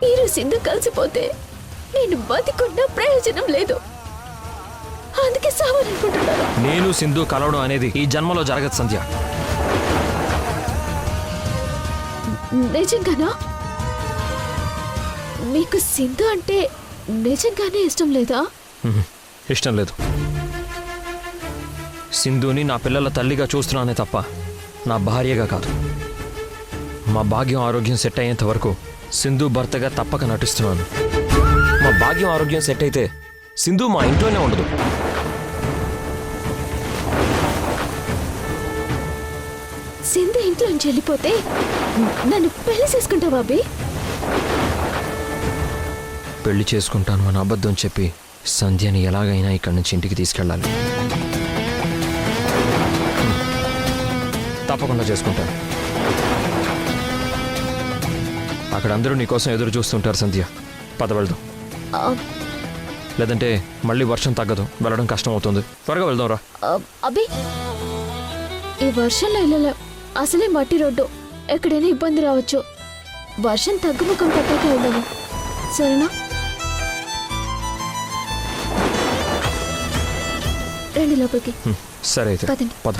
మీరు సింధు కలిసిపోతే నేను బతికున్న ప్రయోజనం లేదు. అందుకే సావాలనుకుంటున్నాను. నేను సింధు కలవడం అనేది ఈ జన్మలో జరగదు సంధ్య. నిజంగానా? మీకు సింధు అంటే నిజంగానే ఇష్టం లేదా? ఇష్టం లేదు. సింధుని నా పిల్లల తల్లిగా చూస్తున్నానే తప్ప నా భార్యగా కాదు. మా భాగ్యం ఆరోగ్యం సెట్ అయ్యేంత వరకు సింధు భర్తగా తప్పక నటిస్తున్నాను. మా భాగ్యం ఆరోగ్యం సెట్ అయితే సింధు మా ఇంట్లోనే ఉండదు. సింధు ఇంట్లో నుంచి వెళ్ళిపోతే నన్ను పెళ్లి చేసుకుంటావా అబ్బి? పెళ్లి చేసుకుంటాను అని అబద్ధం చెప్పి సంధ్యని ఎలాగైనా ఇక్కడి నుంచి ఇంటికి తీసుకెళ్ళాలి. తప్పకుండా చేసుకుంటాను. అక్కడ అందరూ నీకోసం ఎదురు చూస్తుంటారు సంధ్య. పద వెళ్దాం. లేదంటే మళ్ళీ వర్షం తగ్గదు, వెళ్ళడం కష్టం అవుతుంది. త్వరగా వెళ్దాం రా. అబ్బి ఈ వర్షంలో వెళ్ళలేం. అసలే మట్టి రోడ్డు, ఎక్కడైనా ఇబ్బంది రావచ్చు. వర్షం తగ్గుముఖం పట్టాక వెళ్దాము, సరేనా? రండి లోపలికి. సరే అయితే పదండి. పద.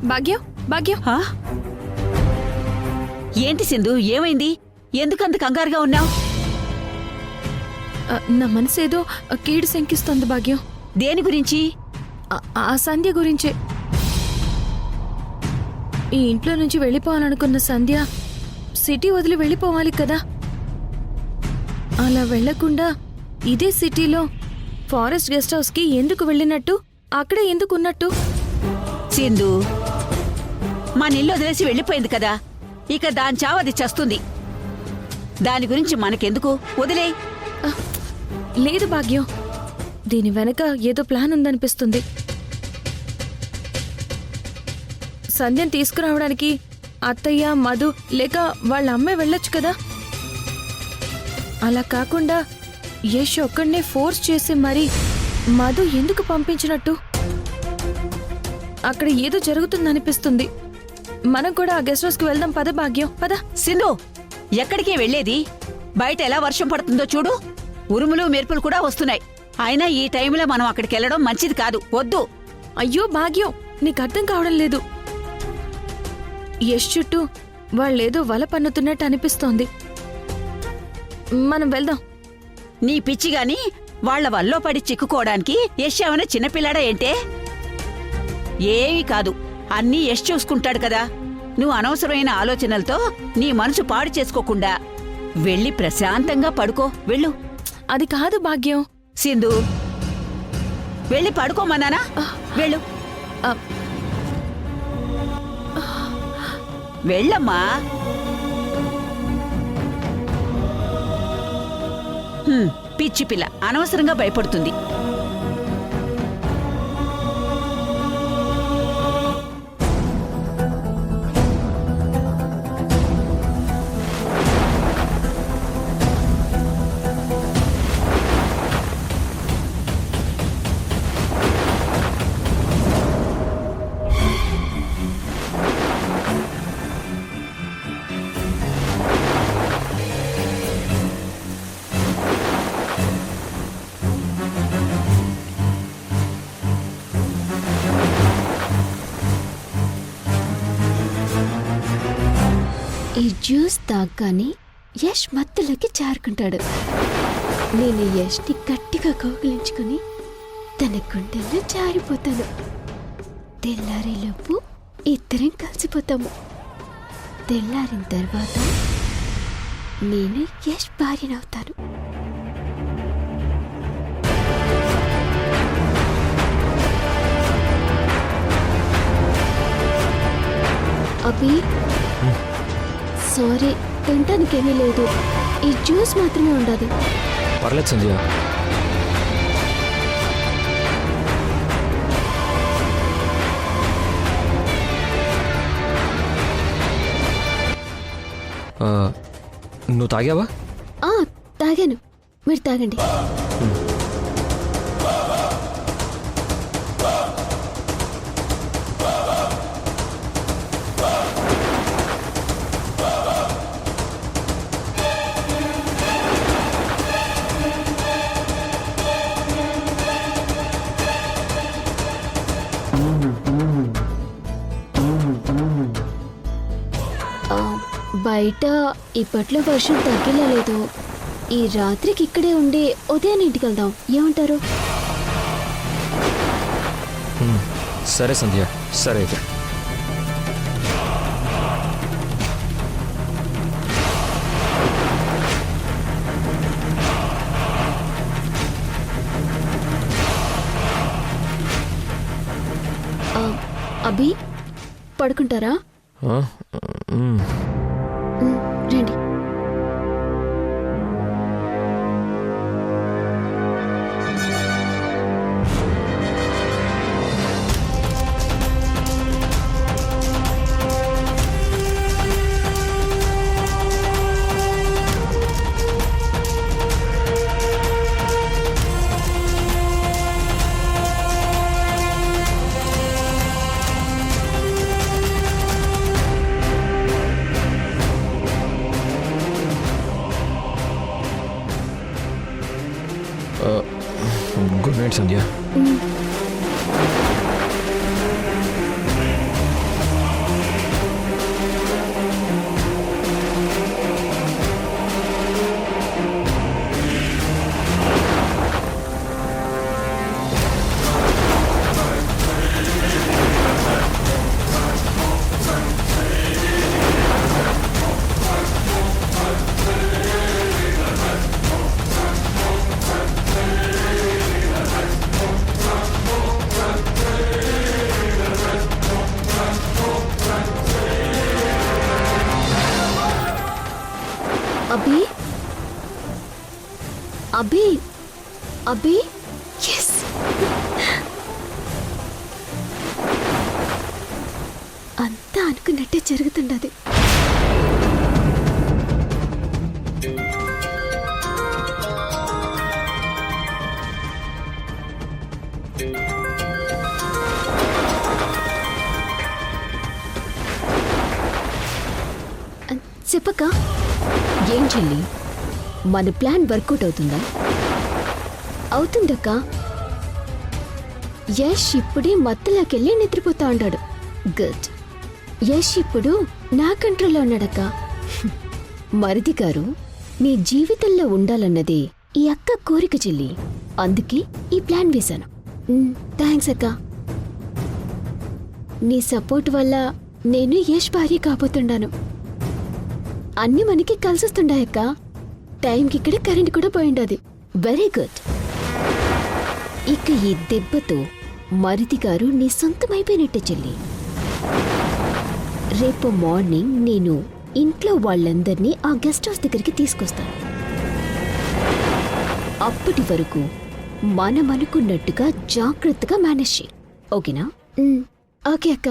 భాగ్యం, భాగ్యం. ఏంటి సింధు, ఏమైంది? ఎందుకంత కంగారుగా ఉన్నావు? నా మనసు ఏదో కీడు శంకిస్తోంది భాగ్యం. దేని గురించి? ఆ సంధ్య గురించే. ఈ ఇంట్లో నుంచి వెళ్ళిపోవాలనుకున్న సంధ్య సిటీ వదిలి వెళ్ళిపోవాలి కదా. అలా వెళ్లకుండా ఇదే సిటీలో ఫారెస్ట్ గెస్ట్ హౌస్ కి ఎందుకు వెళ్ళినట్టు, అక్కడే ఎందుకు ఉన్నట్టు? సింధు మా నిల్లు వదిలేసి వెళ్ళిపోయింది కదా, ఇక దాని చావు అది చస్తుంది. దాని గురించి మనకెందుకు, వదిలే. లేదు భాగ్యం, దీని వెనక ఏదో ప్లాన్ ఉందనిపిస్తుంది. సంధ్యను తీసుకురావడానికి అత్తయ్య, మధు లేక వాళ్ళ అమ్మే వెళ్ళొచ్చు కదా. అలా కాకుండా యష్ ఒక్కడనే ఫోర్స్ చేసి మరి మధు ఎందుకు పంపించినట్టు? అక్కడ ఏదో జరుగుతుందనిపిస్తుంది. మనం కూడా ఆ గెస్ట్ హౌస్ కి వెళ్దాం. పద భాగ్యం, పద. సింధు, ఎక్కడికి వెళ్ళేది? బయట ఎలా వర్షం పడుతుందో చూడు. ఉరుములు మెరుపులు కూడా వస్తున్నాయి. అయినా ఈ టైంలో మనం అక్కడికి వెళ్ళడం మంచిది కాదు, వద్దు. అయ్యో భాగ్యం, నీకు అర్థం కావడం లేదు. యష్ చుట్టూ వాళ్ళేదో వల పన్నుతున్నట్టు అనిపిస్తోంది. మనం వెళ్దాం. నీ పిచ్చిగాని వాళ్ల వల్లో పడి చిక్కుకోవడానికి యష్ ఏమైనా చిన్నపిల్లాడా ఏంటే? ఏమీ కాదు, అన్నీ యష్ చూసుకుంటాడు కదా. నువ్వు అనవసరమైన ఆలోచనలతో నీ మనసు పాడు చేసుకోకుండా వెళ్ళి ప్రశాంతంగా పడుకో. వెళ్ళు. అది కాదు భాగ్యం. సింధు, వెళ్ళి పడుకోమన్నానా? వెళ్ళు, వెళ్ళమ్మా. పిచ్చి పిల్ల అనవసరంగా భయపడుతుంది. ఈ జ్యూస్ తాగ్గానే యష్ మత్తులోకి జారుకుంటాడు. నేను యష్ని గట్టిగా కౌగిలించుకుని తన గుండెల్లో జారిపోతాను. తెల్లారేలోపు ఇద్దరం కలిసిపోతాము. తెల్లారిన తర్వాత నేను యష్ భార్యనవుతాను. అభి, సారీ, తినటానికేమీ లేదు. ఈ జ్యూస్ మాత్రమే ఉండదు. పర్లేదు సంధ్య. నువ్వు తాగావా? తాగాను, మీరు తాగండి. బయట ఇప్పట్లో వర్షం తగ్గేలా లేదు. ఈ రాత్రికి ఇక్కడే ఉండి ఉదయాన్నే ఇంటికి వెళ్దాం, ఏమంటారు? సరే సంధ్య, సరే అయితే. అభి, పడుకుంటారా? ఆ, మ్. రండి. గుడ్ నైట్ సంధ్య. అభి, అభి, అభి, ఎస్. అంతా అనుకున్నట్టే జరుగుతుండది. చెప్పక్క. ఏం చెల్లి, మన ప్లాన్ వర్కౌట్ అవుతుందా? అవుతుందక్క. యష్ ఇప్పుడే మత్తులోకెళ్ళి నిద్రపోతా ఉంటాడు. గుడ్. యష్ ఇప్పుడు నా కంట్రోల్లో ఉన్నాడక్క. మరిది గారు, మీ జీవితంలో ఉండాలన్నదే ఈ అక్క కోరిక చెల్లి. అందుకే ఈ ప్లాన్ వేశాను. థ్యాంక్స్ అక్క. నీ సపోర్ట్ వల్ల నేను యష్ భార్య కాబోతున్నాను. అన్ని మనకి కలిసొస్తుండాయక్క. టైంకి ఇక్కడ కరెంట్ కూడా పోయిండది. Very good. ఇక ఈ దెబ్బతో మరిది గారు నీ సొంతమైపోయినట్టే చెల్లి. రేపు మార్నింగ్ నేను ఇంట్లో వాళ్ళందరినీ ఆ గెస్ట్ హౌస్ దగ్గరికి తీసుకొస్తాను. అప్పటి వరకు మనం అనుకున్నట్టుగా జాగ్రత్తగా మేనేజ్ చేయి. ఓకేనా? ఓకే అక్క.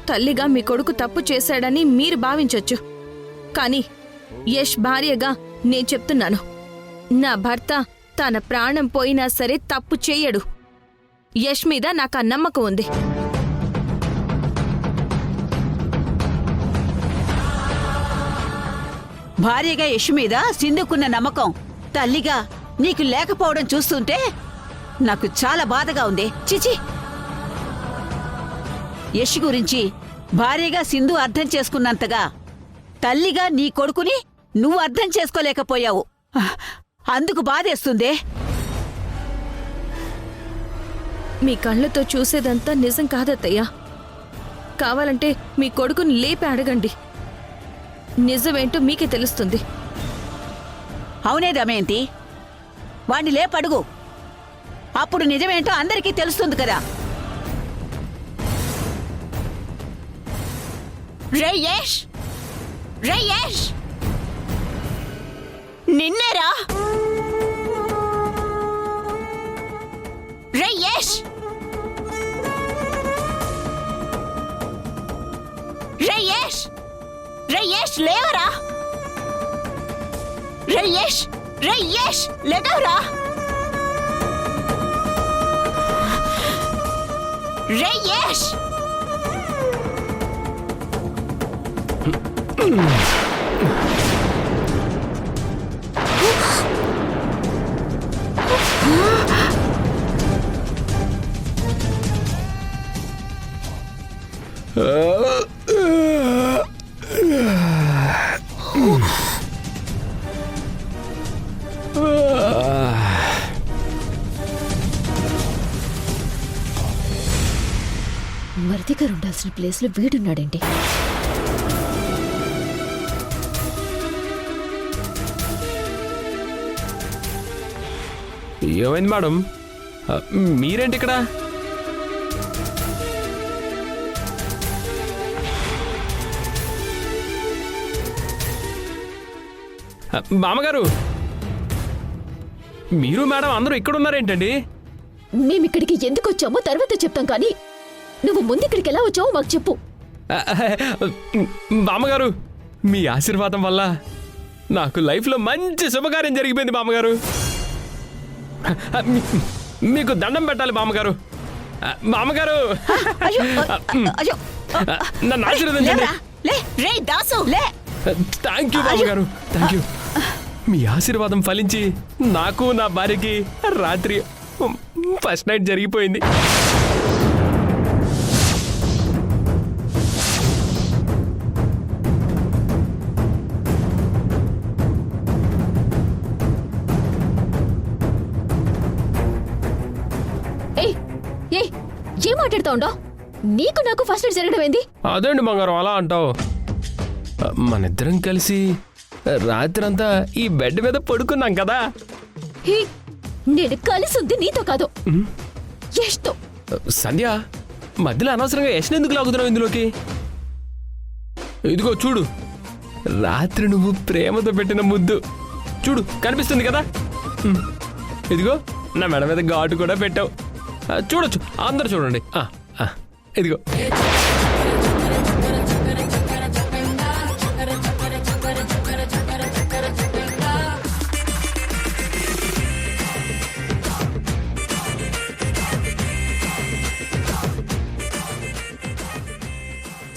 తల్లిగా మీ కొడుకు తప్పు చేశాడని మీరు భావించొచ్చు, కానీ యష్ భార్యగా నేను చెప్తున్నాను, నా భర్త తన ప్రాణం పోయినా సరే తప్పు చెయ్యడు. యష్ మీద నాకు ఆ నమ్మకం ఉంది. భార్యగా యష్ మీద సింధుకున్న నమ్మకం తల్లిగా నీకు లేకపోవడం చూస్తుంటే నాకు చాలా బాధగా ఉంది. చిచి, యష్ గురించి భార్యగా సింధు అర్థం చేసుకున్నంతగా తల్లిగా నీ కొడుకుని నువ్వు అర్థం చేసుకోలేకపోయావు. అందుకు బాధేస్తుందే. మీ కళ్ళతో చూసేదంతా నిజం కాదత్తయ్యా. కావాలంటే మీ కొడుకుని లేపి అడగండి, నిజమేంటో మీకే తెలుస్తుంది. అవునే దమయంతి, వాణ్ణి లేపడుగు. అప్పుడు నిజమేంటో అందరికీ తెలుస్తుంది కదా. రేయేష్, రేయేష్, నిన్నేరా? రేయేష్, రేయేష్, రేయేష్ లేవరా? రేయేష్, రేయేష్ లేవరా? రే యష్! మరిది గారు ఉండాల్సిన ప్లేస్లో వీడున్నాడేంటి? ఏమైంది మేడం? మీరేంటి ఇక్కడ? మామగారు, మీరు మేడం అందరూ ఇక్కడ ఉన్నారేంటండి? మేమిక్కడికి ఎందుకు వచ్చామో తర్వాత చెప్తాం, కానీ నువ్వు ముందు ఇక్కడికి ఎలా వచ్చావో మాకు చెప్పు. మామగారు, మీ ఆశీర్వాదం వల్ల నాకు లైఫ్లో మంచి శుభకార్యం జరిగిపోయింది మామగారు. మీకు దండం పెట్టాలి మామగారు. మామగారు, నన్ను ఆశీర్వదించండి. థ్యాంక్ యూ మామగారు, థ్యాంక్ యూ. మీ ఆశీర్వాదం ఫలించి నాకు నా భార్యకి రాత్రి ఫస్ట్ నైట్ జరిగిపోయింది. ఏం మాట్లాడుతా ఉండో? నీకు నాకు ఫస్ట్ నైట్ జరగడం ఏంది? అదేంటి బంగారం అలా అంటావు? మనిద్దరం కలిసి రాత్రంతా ఈ బెడ్ మీద పడుకున్నాం కదా. నేను కలిసి ఉంది నీతో కాదు, యష్తో. సంధ్య, మధ్యలో అనవసరంగా యశ్ని ఎందుకు లాగుతున్నావు ఇందులోకి? ఇదిగో చూడు, రాత్రి నువ్వు ప్రేమతో పెట్టిన ముద్దు చూడు, కనిపిస్తుంది కదా. ఇదిగో నా మెడ మీద ఘాటు కూడా పెట్టావు. చూడొచ్చు, అందరు చూడండి. ఇదిగో.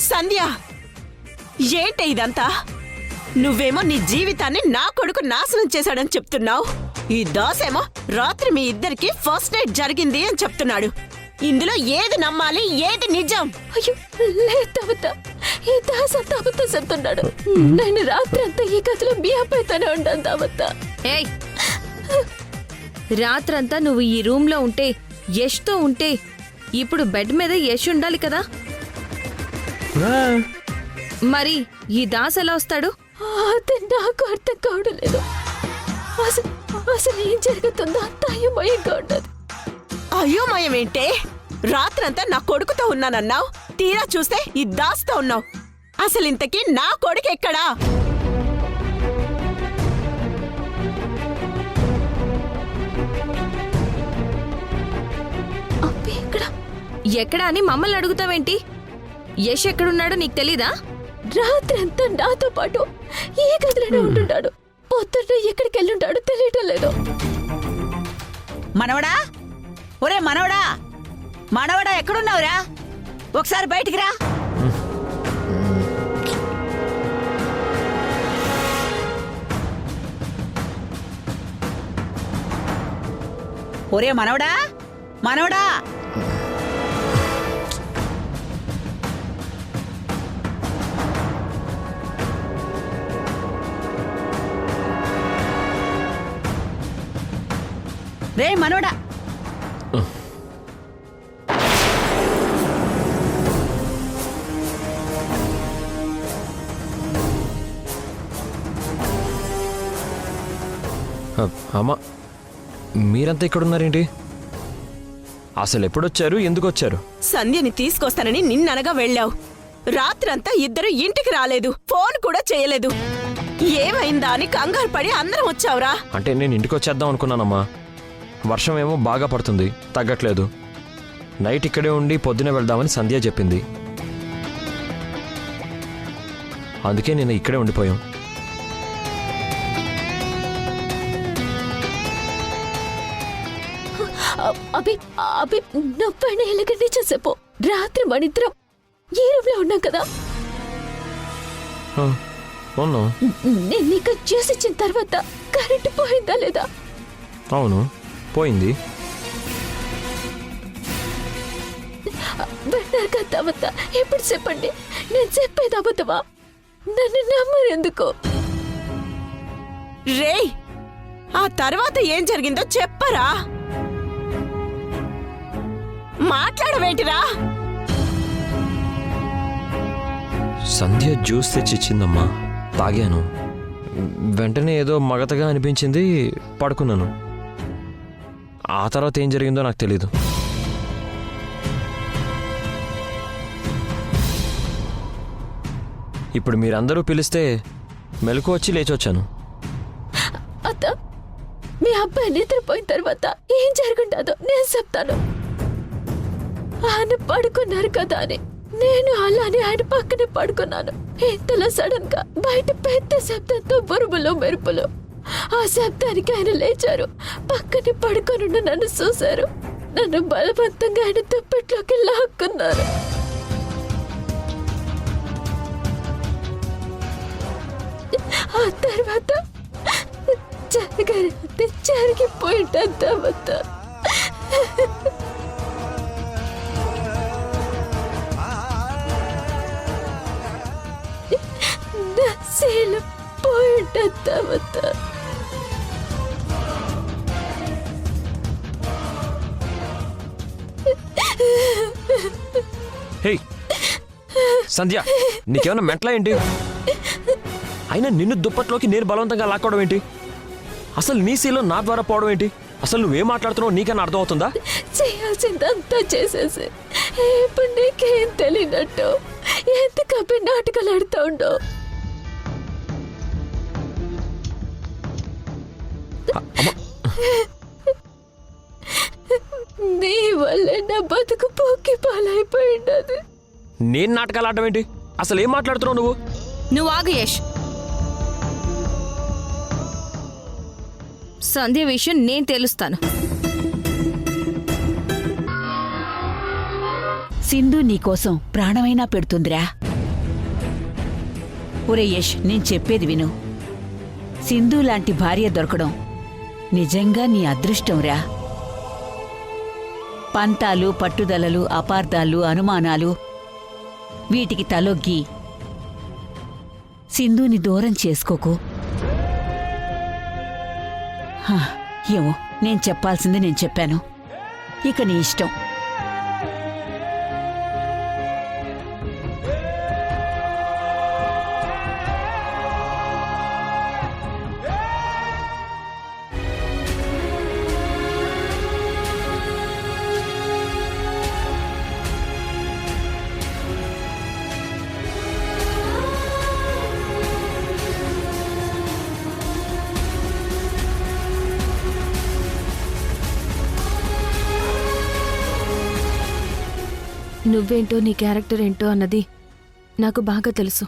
సంధ్య, ఏంటే ఇదంతా? నువ్వేమో నీ జీవితాన్ని నా కొడుకు నాశనం చేశాడని చెప్తున్నావు. ఈ దాసేమో రాత్రి మీ ఇద్దరికి ఫస్ట్ నైట్ జరిగింది అని చెప్తున్నాడు. ఇందులో ఏది నమ్మాలి, ఏది నిజం? అయ్యో లేదవత, ఈ దాస్ అంతా అబద్ధం చెప్తున్నాడు. నేను రాత్రి అంతా ఈ గదిలో మీ అబ్బాయితోనే ఉంటాను దావత. ఏయ్, రాత్రంతా నువ్వు ఈ రూమ్ లో ఉంటే, యష్తో ఉంటే, ఇప్పుడు బెడ్ మీద యష్ ఉండాలి కదా. మరి ఈ దాస్ ఎలా వస్తాడు? అది నాకు అర్థం కావడం లేదు. అసలు ఏం జరుగుతుందో అంత అయోమయంగా ఉండదు. అయోమయం ఏంటే? రాత్రంతా నా కొడుకుతో ఉన్నానన్నావు, తీరా చూస్తే ఈ దాస్తో ఉన్నావు. అసలు ఇంతకీ నా కొడుకు ఎక్కడా? అబ్బే ఎక్కడ? ఎక్కడా అని మమ్మల్ని అడుగుతావేంటి? యష్ ఎక్కడున్నాడో నీకు తెలీదా? రాత్రి అంతా నాతో పాటు ఈ గదిలోనే ఉంటున్నాడు. పొద్దున్న ఎక్కడికి వెళ్ళుంటాడో తెలియటం లేదు. మనవడా, ఒరే మనవడా, మనవడా ఎక్కడున్నావురా? ఒకసారి బయటికి రా. ఒరే మనవడా, మనవడా. రే మనవడా. అమ్మా, మీరంతా ఇక్కడ ఉన్నారేంటి? అసలు ఎప్పుడొచ్చారు, ఎందుకు వచ్చారు? సంధ్యని తీసుకొస్తానని నిన్ననగా వెళ్ళావు. రాత్రంతా ఇద్దరు ఇంటికి రాలేదు, ఫోన్ కూడా చేయలేదు. ఏమైందా అని కంగారు పడి అందరం వచ్చావురా. అంటే నేను ఇంటికి వచ్చేద్దాం అనుకున్నానమ్మా. వర్షం ఏమో బాగా పడుతుంది, తగ్గట్లేదు. నైట్ ఇక్కడే ఉండి పొద్దునే వెళ్దామని సంధ్య చెప్పింది. అందుకే నేను ఇక్కడే ఉండిపోయాం. అభి అభి నొప్పైన ఎలాగంటే చేసేపో. రాత్రి మనిద్దరం ఈ రూమ్ లో ఉన్నాం కదా. అవును నేను నీకు జ్యూస్ ఇచ్చిన తర్వాత కరెంటు పోయిందా లేదా? అవును పోయింది. విన్నారు కదా అబద్ధ. ఇప్పుడు చెప్పండి, నేను చెప్పేది అబద్ధమా? నన్ను నమ్మరు ఎందుకు? రేయ్, ఆ తర్వాత ఏం జరిగిందో చెప్పరా? మాట్లాడవేంటిరా? సంధ్య జ్యూస్ తెచ్చిచ్చిందమ్మా, తాగాను. వెంటనే ఏదో మగతగా అనిపించింది, పడుకున్నాను. ఆ తర్వాత ఏం జరిగిందో నాకు తెలీదు. ఇప్పుడు మీరందరూ పిలిస్తే మెలకు వచ్చి లేచొచ్చాను. అత్త, మీ అబ్బాయి నిద్రపోయిన తర్వాత ఏం జరుగుంటుందో నేను చెప్తాను. ఆయన పడుకున్నారు కదా అని నేను అలానే ఆయన పక్కనే పడుకున్నాను. ఇంతలో సడన్ గా బయట పెద్ద శబ్దంతో బురుబులు మెరుపులు. ఆ శబ్దానికి ఆయన లేచారు. పక్కనే పడుకొని నన్ను చూశారు. నన్ను బలవంతంగా ఆయన దుప్పట్లోకి లాక్కున్నారు. ఆ తర్వాత జరిగిపోయిందంత మొత్తం. నా శీలం పోయిందంత మొత్తం. హే సంధ్య, నీకేమన్నా మెంటలా ఏంటి? అయినా నిన్ను దుప్పట్లోకి నేను బలవంతంగా లాక్కోవడం ఏంటి? అసలు నీ శీలం నా ద్వారా పోవడం ఏంటి? అసలు నువ్వేం మాట్లాడుతున్నావు నీకన్నా అర్థం అవుతుందా? చేయాల్సిందంతా చేసేసి ఇప్పుడు నీకేం తెలియనట్టు ఎందుకబ్బి నాటకాలు ఆడుతూ ఉండవు? నీ వల్లే నా బతుకు పోకి పాలైపోయింది. నేను నాటకాలు ఆడడం ఏంటి? అసలు ఏం మాట్లాడుతున్నావు నువ్వు? నువ్వు ఆగు యష్. సంధ్య విషయం నేను తెలుస్తాను. సింధు నీకోసం ప్రాణమైనా పెడుతుందిరా. ఒరే యష్, నేను చెప్పేది విను. సింధు లాంటి భార్య దొరకడం నిజంగా నీ అదృష్టంరా. పంతాలు, పట్టుదలలు, అపార్థాలు, అనుమానాలు వీటికి తలొగ్గి సింధుని దూరం చేసుకోకు. ఏమో, నేను చెప్పాల్సింది నేను చెప్పాను. ఇక నీ ఇష్టం. నువ్వేంటో నీ క్యారెక్టర్ ఏంటో అన్నది నాకు బాగా తెలుసు.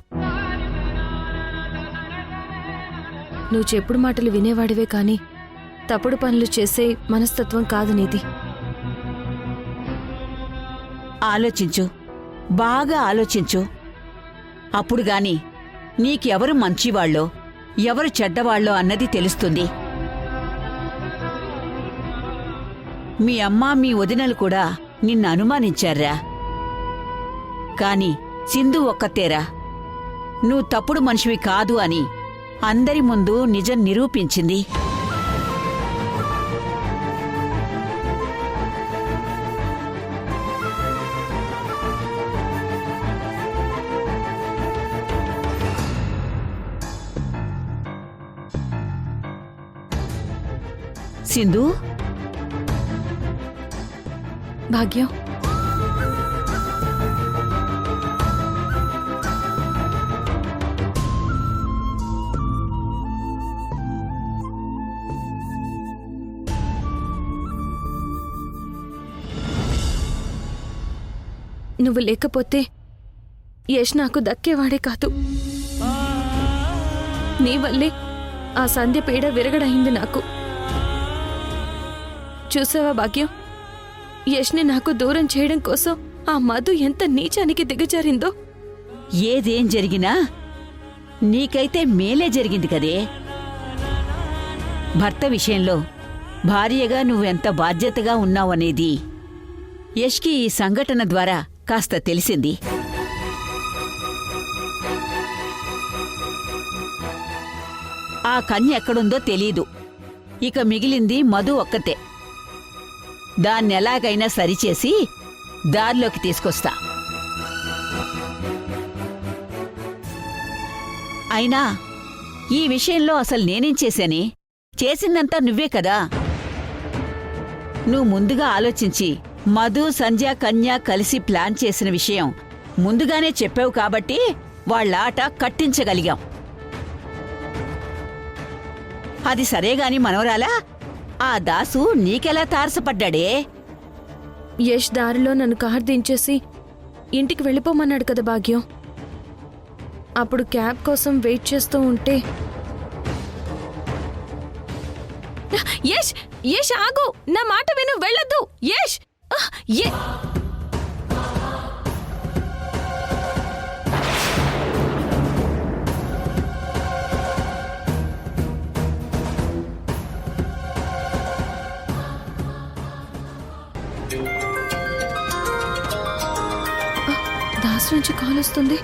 నువ్వు చెప్పుడు మాటలు వినేవాడివే కానీ తప్పుడు పనులు చేసే మనస్తత్వం కాదు నీది. ఆలోచించు, బాగా ఆలోచించు. అప్పుడు గాని నీకెవరు మంచివాళ్ళో ఎవరు చెడ్డవాళ్ళో అన్నది తెలుస్తుంది. మీ అమ్మ, మీ వదినలు కూడా నిన్ను అనుమానించారా. కాని సింధు ఒక్కతేరా నువ్వు తప్పుడు మనిషివి కాదు అని అందరి ముందు నిజం నిరూపించింది. సింధు, భాగ్యం, నువ్వు లేకపోతే యష్ నాకు దక్కేవాడే కాదు. నీ వల్లే ఆ సంధ్య పీడ విరగడైంది నాకు. చూసావా భాగ్యం, యష్ని నాకు దూరం చేయడం కోసం ఆ మధు ఎంత నీచానికి దిగజారిందో. ఏదేం జరిగినా నీకైతే మేలే జరిగింది కదే. భర్త విషయంలో భార్యగా నువ్వెంత బాధ్యతగా ఉన్నావనేది యష్కి ఈ సంఘటన ద్వారా కాస్త తెలిసింది. ఆ కన్య ఎక్కడుందో తెలీదు. ఇక మిగిలింది మధు ఒక్కతే. దాన్నెలాగైనా సరిచేసి దారిలోకి తీసుకొస్తా. అయినా ఈ విషయంలో అసలు నేనేం చేశానే? చేసిందంతా నువ్వే కదా. నువ్వు ముందుగా ఆలోచించి మధు, సంధ్య, కన్య కలిసి ప్లాన్ చేసిన విషయం ముందుగానే చెప్పావు కాబట్టి వాళ్ళ ఆట కట్టించగలిగాం. అది సరేగాని మనవరాలా, ఆ దాసు నీకెలా తారసపడ్డాడే? యష్ దారిలో నన్ను కారు దించేసి ఇంటికి వెళ్ళిపోమన్నాడు కదా భాగ్యం. అప్పుడు క్యాబ్ కోసం వెయిట్ చేస్తూ ఉంటే, యష్ యష్ ఆగు, నా మాట విను, వెళ్ళొద్దు యష్. దాస్ నుంచి కాల్ వస్తుంది.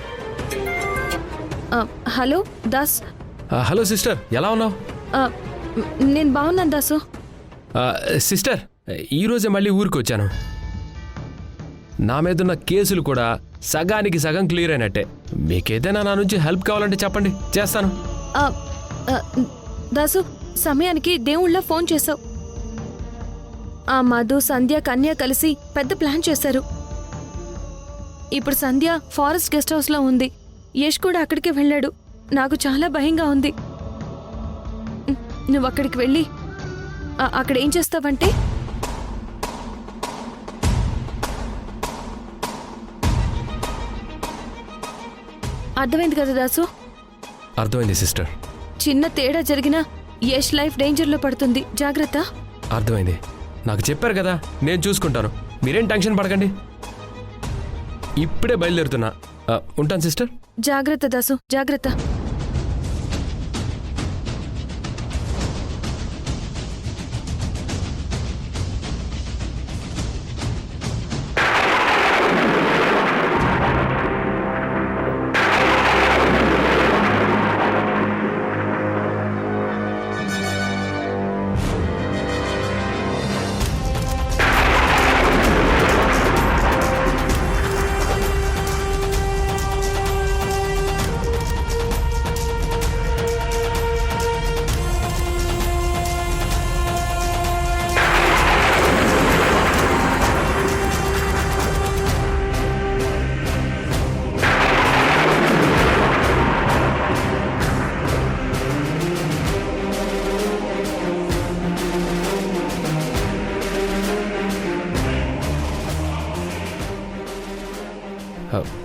హలో దాస్. హలో సిస్టర్, ఎలా ఉన్నావు? నేను బాగున్నాను దాసు. సిస్టర్, ఈరోజే మళ్ళీ ఊరికి వచ్చాను. నా మీదున్న కేసులు కూడా సగానికి సగం క్లియర్ అయినట్టే. మీకేదైనా నా నుంచి హెల్ప్ కావాలంటే చెప్పండి, చేస్తాను. దాసు, సమయానికి దేవుళ్ళ ఫోన్ చేశావు. ఆ మధు, సంధ్య, కన్య కలిసి పెద్ద ప్లాన్ చేశారు. ఇప్పుడు సంధ్య ఫారెస్ట్ గెస్ట్ హౌస్ లో ఉంది. యష్ కూడా అక్కడికే వెళ్ళాడు. నాకు చాలా భయంగా ఉంది. నువ్వు అక్కడికి వెళ్ళి అక్కడ ఏం చేస్తావంటే, అర్థమైంది కదా దాసు? అర్థమైంది సిస్టర్. చిన్న తేడా జరిగినా యష్ లైఫ్ డేంజర్లో పడుతుంది, జాగ్రత్త. అర్థమైంది. నాకు చెప్పారు కదా, నేను చూసుకుంటాను. మీరేం టెన్షన్ పడకండి. ఇప్పుడే బయలుదేరుతున్నా. ఉంటాను సిస్టర్. జాగ్రత్త దాసు, జాగ్రత్త.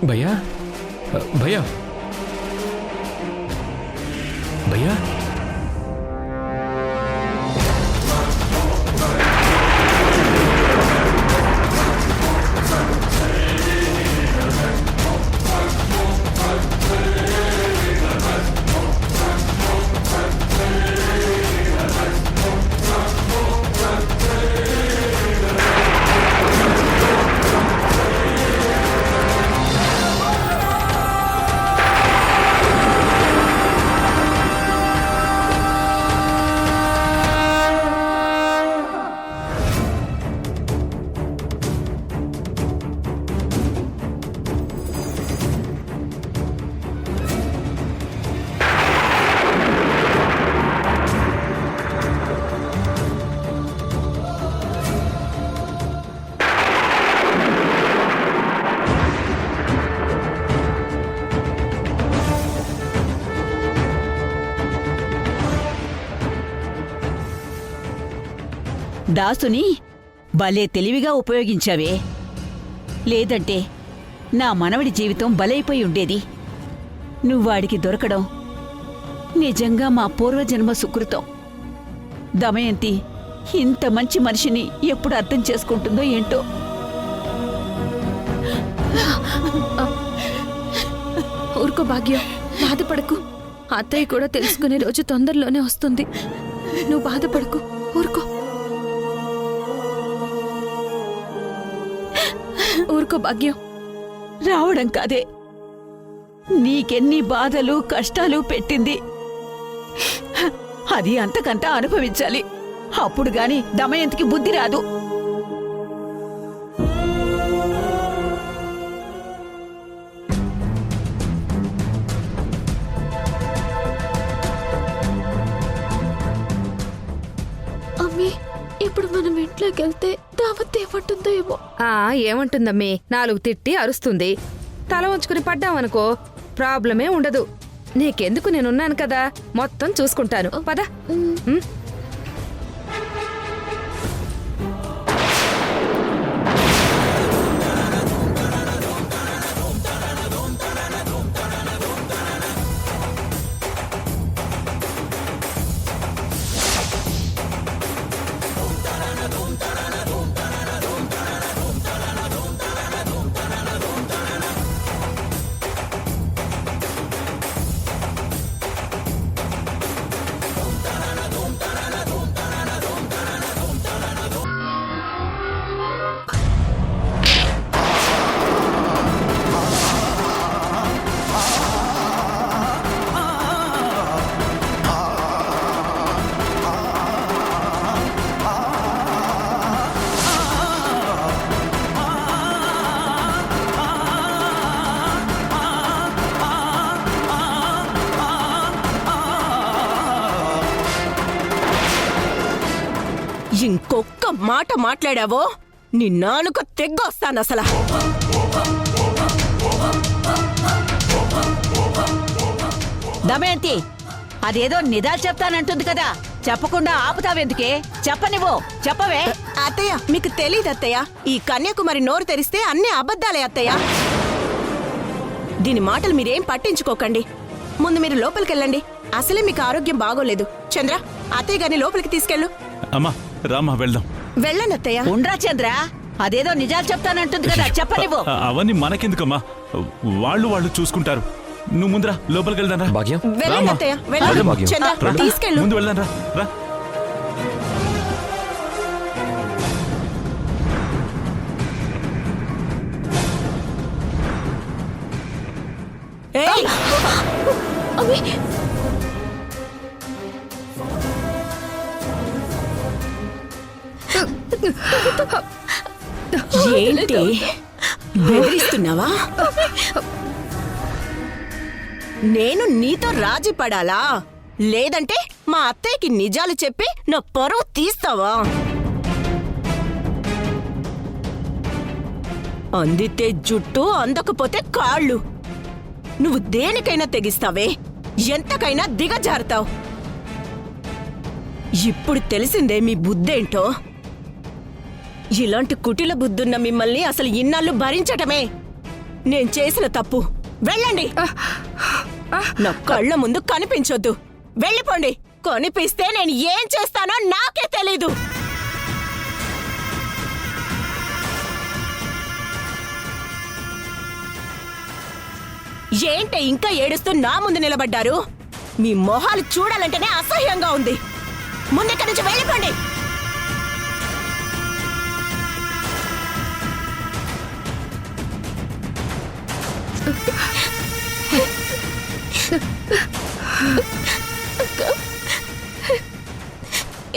భయ్యా, భయ్యా, భయ్యా, దాసుని భలే తెలివిగా ఉపయోగించావే. లేదంటే నా మనవడి జీవితం బలైపోయి ఉండేది. నువ్వాడికి దొరకడం నిజంగా మా పూర్వజన్మ సుకృతం. దమయంతి, ఇంత మంచి మనిషిని ఎప్పుడు అర్థం చేసుకుంటుందో ఏంటో. ఊరుకో భాగ్యం, బాధపడకు. అత్తయ్య కూడా తెలుసుకునే రోజు తొందరలోనే వస్తుంది. నువ్వు బాధపడకు, ఊరుకో. ఊరుకో భాగ్యం. రావడం కాదే, నీకెన్ని బాధలు కష్టాలు పెట్టింది అది అంతకంతా అనుభవించాలి. అప్పుడు గాని దమయంతికి బుద్ధి రాదు. అమ్మి, ఇప్పుడు మనం ఇంట్లోకి వెళ్తే దావత్ ఏమంటుందో ఏమో. ఏమంటుందమ్మీ, 4 తిట్టి అరుస్తుంది. తల ఉంచుకుని పడ్డామనుకో ప్రాబ్లమే ఉండదు. నీకెందుకు, నేనున్నాను కదా, మొత్తం చూసుకుంటాను. పద. ఇంకొక్క మాట మాట్లాడావో నీ నాలుక తెగ్గొస్తాను అసలు. దమయంతి, అదేదో నిదాలు చెప్తానంటుంది కదా, చెప్పకుండా ఆపుతావెందుకే? చెప్పనివ్వు, చెప్పవే. అత్తయ్య, మీకు తెలీదు అత్తయ్య, ఈ కన్యాకుమారి నోరు తెరిస్తే అన్ని అబద్ధాలే అత్తయ్య. దీని మాటలు మీరేం పట్టించుకోకండి. ముందు మీరు లోపలికెళ్ళండి. అసలే మీకు ఆరోగ్యం బాగోలేదు. చంద్ర, అత్తయ్య గారిని లోపలికి తీసుకెళ్ళు. అమ్మా రామ్మా వెళ్దాం. వెళ్ళండి అత్తయ్య. ఉండ్రా చంద్ర, అదేదో నిజాలు చెప్తానంటుంది కదా, చెప్పనివ్వు. అవన్నీ మనకెందుకమ్మా, వాళ్ళు చూసుకుంటారు. నువ్వు ముందురా, లోపలికి వెళ్దాం రా. భాగ్యం, వెళ్ళండి అత్తయ్య, వెళ్ళండి. భాగ్యం. చంద్ర, తీసుకెళ్ళు. ముందు వెళ్దాం రా. రా. ఏయ్! అమ్మి, ఏంటి బెదిరిస్తున్నావా? నేను నీతో రాజీ పడాలా, లేదంటే మా అత్తయ్యకి నిజాలు చెప్పి నా పరువు తీస్తావా? అందితే జుట్టు, అందకపోతే కాళ్ళు. నువ్వు దేనికైనా తెగిస్తావే, ఎంతకైనా దిగజారుతావు. ఇప్పుడు తెలిసిందే మీ బుద్ధేంటో. ఇలాంటి కుటిల బుద్ధున్న మిమ్మల్ని అసలు ఇన్నాళ్ళు భరించటమే నేను చేసిన తప్పు. వెళ్ళండి, నా కళ్ళ ముందు కనిపించొద్దు. వెళ్ళిపోండి. కనిపిస్తే నేను ఏం చేస్తానో నాకే తెలీదు. ఏంటే ఇంకా ఏడుస్తూ నా ముందు నిలబడ్డారు? మీ మొహాలు చూడాలంటేనే అసహ్యంగా ఉంది. ముందెక్కడి నుంచి వెళ్ళిపోండి.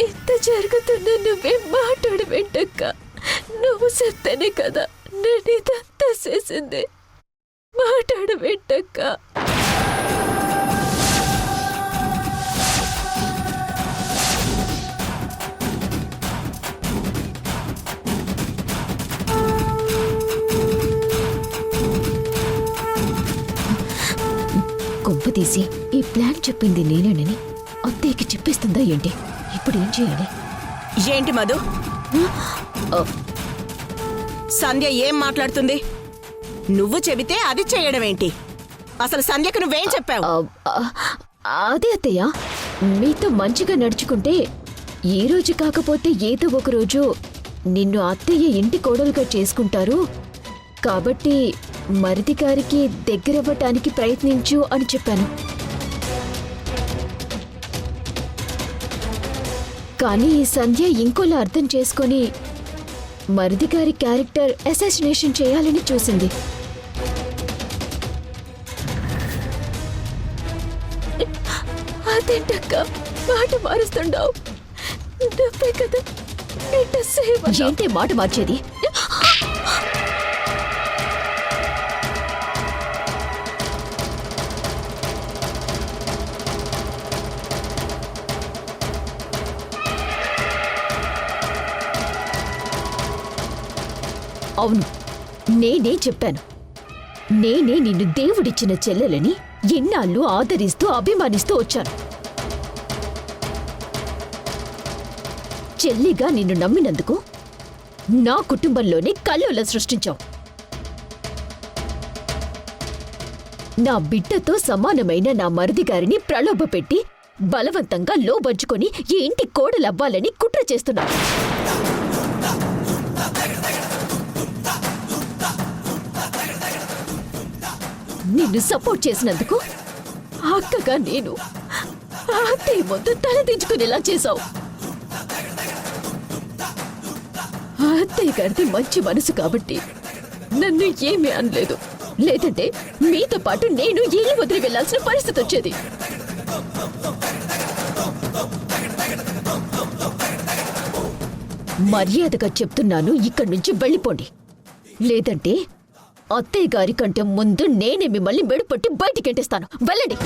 ఇంత జరుగుతున్నా నువ్వేం మాట్లాడు వెంటక్క. నువ్వు చెప్తేనే కదా నేను ఇదంతా చేసింది. మాట్లాడు వెంటక్క. కొంప తీసి ఈ ప్లాన్ చెప్పింది నేనేనని అత్తయ్యకి చెప్పేస్తుందా ఏంటి? ఇప్పుడు ఏం చేయాలి? ఏంటి మధు, సంధ్య ఏం మాట్లాడుతుంది? నువ్వు చెబితే అది చేయడం ఏంటి? అసలు సంధ్యకు నువ్వేం చెప్పావు? అదే అత్తయ్య, మీతో మంచిగా నడుచుకుంటే ఈ రోజు కాకపోతే ఏదో ఒక రోజు నిన్ను అత్తయ్య ఇంటి కోడలుగా చేసుకుంటారు, కాబట్టి మరిది గారికి దగ్గరవ్వటానికి ప్రయత్నించు అని చెప్పాను. కానీ ఈ సంధ్య ఇంకోలా అర్థం చేసుకొని మరిది గారి క్యారెక్టర్ అసాసినేషన్ చేయాలని చూసింది. అదేంటక్క మాట మారుస్తుండవు? నువ్వే కదా బిడ్డ సేవ. ఏంటి మాట మార్చేది? అవును, నేనే చెప్పాను. నేనే నిన్ను దేవుడిచ్చిన చెల్లెలని ఎన్నాళ్ళు ఆదరిస్తూ అభిమానిస్తూ వచ్చాను. చెల్లిగా నిన్ను నమ్మినందుకు నా కుటుంబంలోనే కల్లోలం సృష్టించావు. నా బిడ్డతో సమానమైన నా మరిది గారిని ప్రలోభపెట్టి బలవంతంగా లోబర్చుకొని ఈ ఇంటి కోడలవ్వాలని కుట్ర చేస్తున్నావు. నిన్ను సపోర్ట్ చేసినందుకు అక్కగా నేను అత్తయ్య ముందు తలదించుకునేలా చేశావు. అత్తయ్య గారిది మంచి మనసు కాబట్టి నన్ను ఏమీ అనలేదు. లేదంటే మీతో పాటు నేను ఇల్లు వదిలి వెళ్లాల్సిన పరిస్థితి వచ్చేది. మర్యాదగా చెప్తున్నాను, ఇక్కడి నుంచి వెళ్ళిపోండి. లేదంటే అత్తయ్య గారి కంటే ముందు నేనే మిమ్మల్ని మెడుపట్టి బయటికెంటేస్తాను. వెళ్ళండి.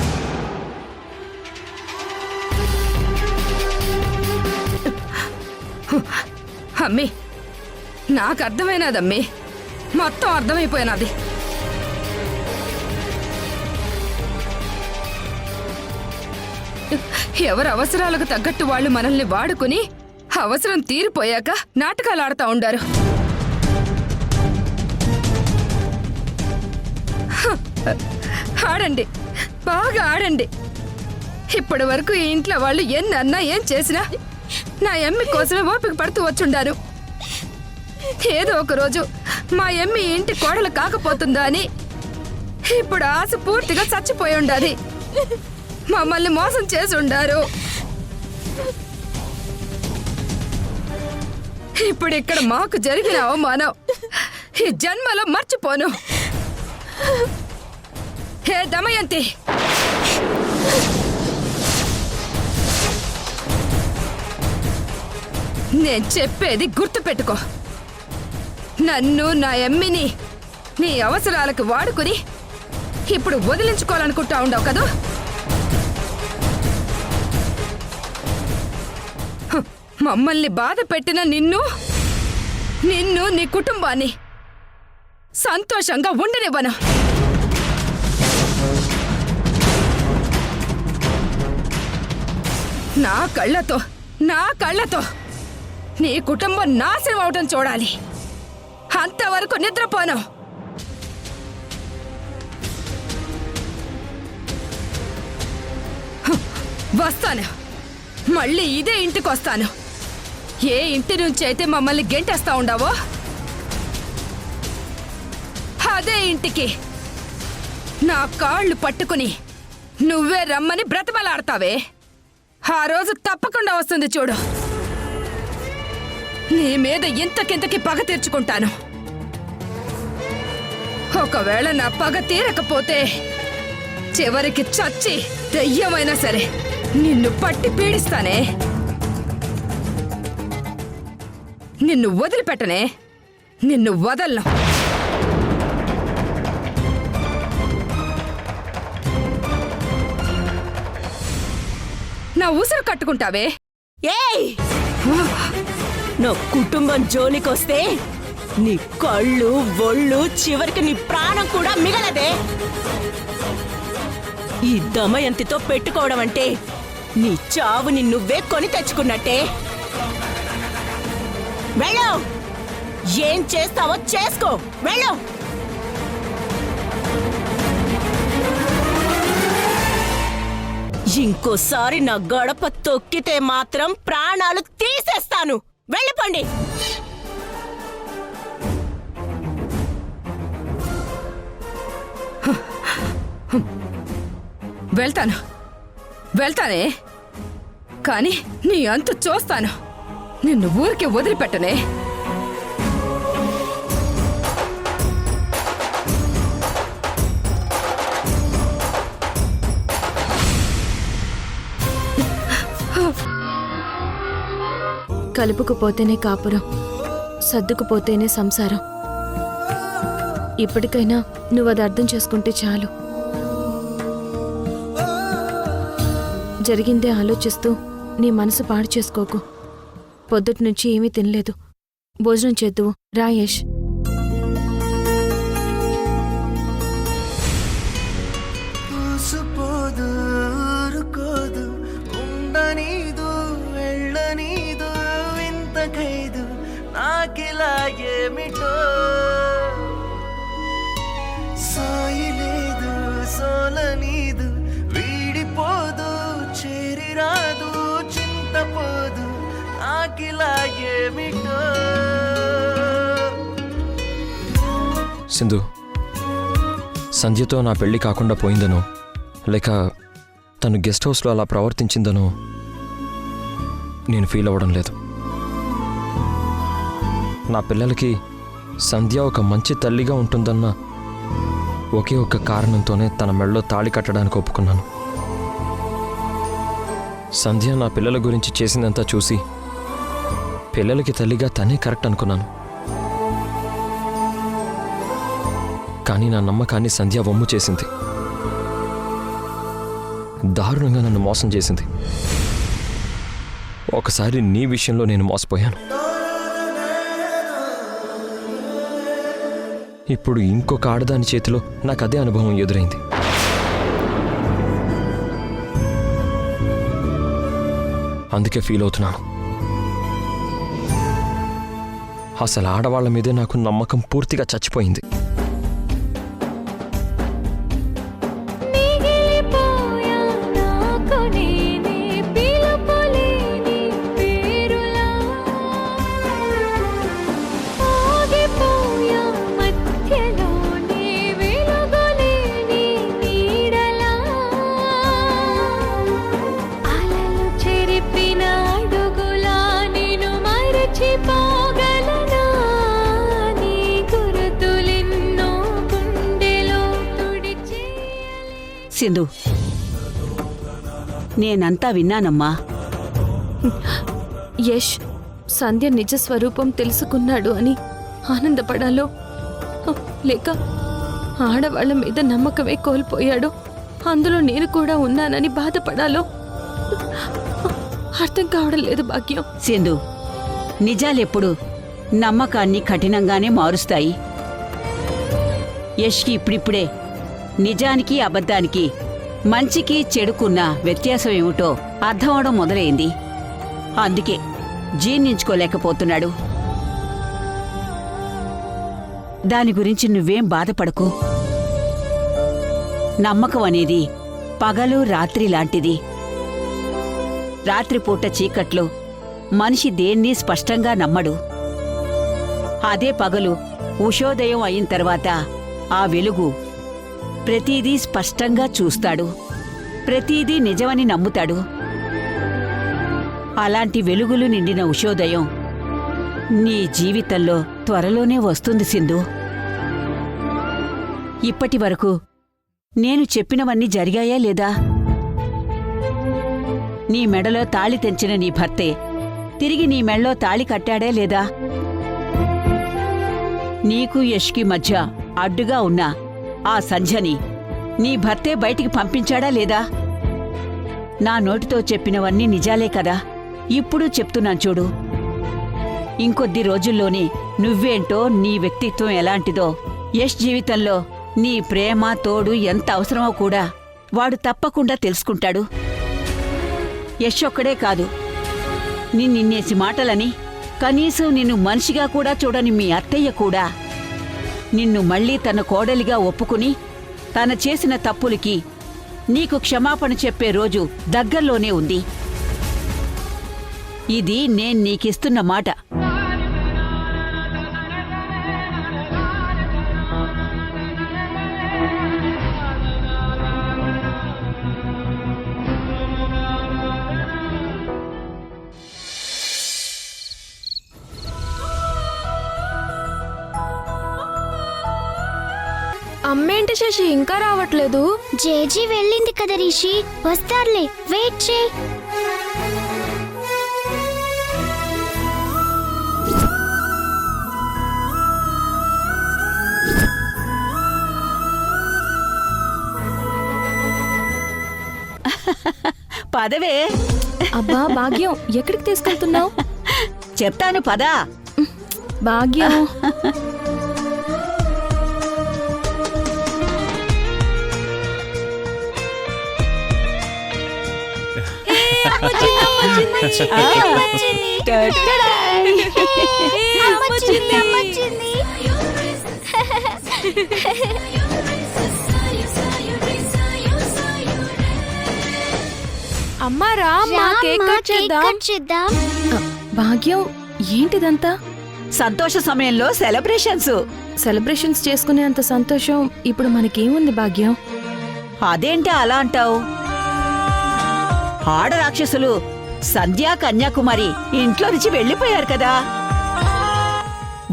అమ్మి, నాకు అర్థమైనదమ్మి, మొత్తం అర్థమైపోయినది. ఎవరి అవసరాలకు తగ్గట్టు వాళ్ళు మనల్ని వాడుకుని అవసరం తీరిపోయాక నాటకాలు ఆడుతూ ఉండారు. ఆడండి, బాగా ఆడండి. ఇప్పటి వరకు ఈ ఇంట్లో వాళ్ళు ఎన్నన్నా ఏం చేసినా నా ఎమ్మి కోసమే ఓపిక పడుతూ వచ్చుండారు. ఏదో ఒక రోజు మా ఎమ్మి ఇంటి కోడలు కాకపోతుందా అని ఇప్పుడు ఆశ పూర్తిగా చచ్చిపోయి ఉండాలి. మమ్మల్ని మోసం చేసి ఉండారు. ఇప్పుడు ఇక్కడ మాకు జరిగిన అవమానం ఈ జన్మలో మర్చిపోను. హే దమయంతి, నేను చెప్పేది గుర్తుపెట్టుకో. నన్ను నా ఎమ్మిని నీ అవసరాలకు వాడుకుని ఇప్పుడు వదిలించుకోవాలనుకుంటా ఉండవు కదూ? మమ్మల్ని బాధ పెట్టిన నిన్ను నీ కుటుంబాన్ని సంతోషంగా ఉండనివ్వను. నా కళ్ళతో నీ కుటుంబం నాశనం అవటం చూడాలి. అంతవరకు నిద్రపోను. వస్తాను, మళ్ళీ ఇదే ఇంటికి వస్తాను. ఏ ఇంటి నుంచి అయితే మమ్మల్ని గెంటేస్తా ఉండవో అదే ఇంటికి నా కాళ్ళు పట్టుకుని నువ్వే రమ్మని బ్రతిమలాడతావే, ఆ రోజు తప్పకుండా వస్తుంది చూడు. నీ మీద ఇంతకింతకి పగ తీర్చుకుంటాను. ఒకవేళ నా పగ తీరకపోతే చివరికి చచ్చి దెయ్యమైనా సరే నిన్ను పట్టి పీడిస్తానే. నిన్ను వదిలిపెట్టనే, నిన్ను వదలను. నా ఉసురు కట్టుకుంటావే. ఏయ్, నా కుటుంబం జోలికొస్తే నీ కళ్ళు ఒళ్ళు చివరికి నీ ప్రాణం కూడా మిగలదే. ఈ దమయంతితో పెట్టుకోవడం అంటే నీ చావుని నువ్వే కొని తెచ్చుకున్నట్టే. వెళ్ళు, ఏం చేస్తావో చేసుకో, వెళ్ళు. ఇంకోసారి నా గడప తొక్కితే మాత్రం ప్రాణాలు తీసేస్తాను. వెళ్ళిపోండి. వెళ్తానే, కానీ నీ అంతు చూస్తాను. నిన్ను ఊరికి వదిలిపెట్టనే. కలుపుకుపోతేనే కాపురం, సర్దుకుపోతేనే సంసారం. ఇప్పటికైనా నువ్వు అది అర్థం చేసుకుంటే చాలు. జరిగిందే ఆలోచిస్తూ నీ మనసు పాడు చేసుకోకు. పొద్దుటి నుంచి ఏమీ తినలేదు, భోజనం చేద్దువు. రాయేష్, ఉండనీదు వెళ్ళనీదు ఇంతకైదు నాకిలా ఏమిటో సాయి లేదు సోలనీదు వీడిపోదు చేరిరాదు చింతపోదు నాకిలా ఏమిటో. సింధు, సంధ్యతో నా పెళ్లి కాకుండా పోయిందనో లేక తను గెస్ట్ హౌస్లో అలా ప్రవర్తించిందనో నేను ఫీల్ అవ్వడం లేదు. నా పిల్లలకి సంధ్య ఒక మంచి తల్లిగా ఉంటుందన్న ఒకే ఒక్క కారణంతోనే తన మెడలో తాళి కట్టడానికి ఒప్పుకున్నాను. సంధ్య నా పిల్లల గురించి చేసిందంతా చూసి పిల్లలకి తల్లిగా తనే కరెక్ట్ అనుకున్నాను. కానీ నా నమ్మకాన్ని సంధ్య వమ్ము చేసింది. దారుణంగా నన్ను మోసం చేసింది. ఒకసారి నీ విషయంలో నేను మోసపోయాను. ఇప్పుడు ఇంకొక ఆడదాని చేతిలో నాకు అదే అనుభవం ఎదురైంది. అందుకే ఫీల్ అవుతున్నాను. అసలు ఆడవాళ్ల మీదే నాకు నమ్మకం పూర్తిగా చచ్చిపోయింది. సింధు, నేనంతా విన్నానమ్మా. యష్ సంధ్య నిజ స్వరూపం తెలుసుకున్నాడు అని ఆనందపడాలో లేక ఆడవాళ్ల మీద నమ్మకమే కోల్పోయాడో అందులో నేను కూడా ఉన్నానని బాధపడాలో అర్థం కావడం లేదు భాగ్యం. సింధు, నిజాలెప్పుడు నమ్మకాన్ని కఠినంగానే మారుస్తాయి. యష్కి ఇప్పుడిప్పుడే నిజానికి అబద్ధానికి మంచికి చెడుకున్న వ్యత్యాసం ఏమిటో అర్థమవడం మొదలైంది. అందుకే జీర్ణించుకోలేకపోతున్నాడు. దాని గురించి నువ్వేం బాధపడకు. నమ్మకం అనేది పగలు రాత్రి లాంటిది. రాత్రిపూట చీకట్లో మనిషి దేన్ని స్పష్టంగా నమ్మడు. అదే పగలు ఉషోదయం అయిన తర్వాత ఆ వెలుగు ప్రతీదీ స్పష్టంగా చూస్తాడు, ప్రతీదీ నిజమని నమ్ముతాడు. అలాంటి వెలుగులు నిండిన ఉషోదయం నీ జీవితంలో త్వరలోనే వస్తుంది సింధు. ఇప్పటి వరకు నేను చెప్పినవన్నీ జరిగాయా లేదా? నీ మెడలో తాళి తెంచిన నీ భర్తే తిరిగి నీ మెడలో తాళి కట్టాడే లేదా? నీకు యష్కి మధ్య అడ్డుగా ఉన్న ఆ సంధ్యని నీ భర్తే బయటికి పంపించాడా లేదా? నా నోటితో చెప్పినవన్నీ నిజాలే కదా. ఇప్పుడు చెప్తున్నాను చూడు. ఇంకొద్ది రోజుల్లోనే నువ్వేంటో, నీ వ్యక్తిత్వం ఎలాంటిదో, యష్ జీవితంలో నీ ప్రేమ తోడు ఎంత అవసరమో కూడా వాడు తప్పకుండా తెలుసుకుంటాడు. యష్ ఒక్కడే కాదు, నిన్నిన్నేసి మాటలని కనీసం నిన్ను మనిషిగా కూడా చూడని మీ అత్తయ్య కూడా నిన్ను మళ్లీ తన కోడలిగా ఒప్పుకుని తన చేసిన తప్పులకి నీకు క్షమాపణ చెప్పే రోజు దగ్గర్లోనే ఉంది. ఇది నేను నీకిస్తున్న మాట. అమ్మేంటి శశి ఇంకా రావట్లేదు? జేజీ వెళ్ళింది కదా రిషి, వస్తారులే, వెయిట్ చేయి. పదవే. అబ్బా భాగ్యం, ఎక్కడికి తీసుకెళ్తున్నావు? చెప్తాను పదా. భాగ్యం అమ్మా రా, కేక్ కట్ చేద్దాం. భాగ్యం, ఏంటిదంతా? సంతోష సమయంలో సెలబ్రేషన్స్. సెలబ్రేషన్స్ చేసుకునే అంత సంతోషం ఇప్పుడు మనకేముంది భాగ్యం? అదేంటి అలా అంటావు? ఆడ రాక్షసులు సంధ్యా కన్యాకుమారి ఇంట్లో నుంచి వెళ్ళిపోయారు కదా.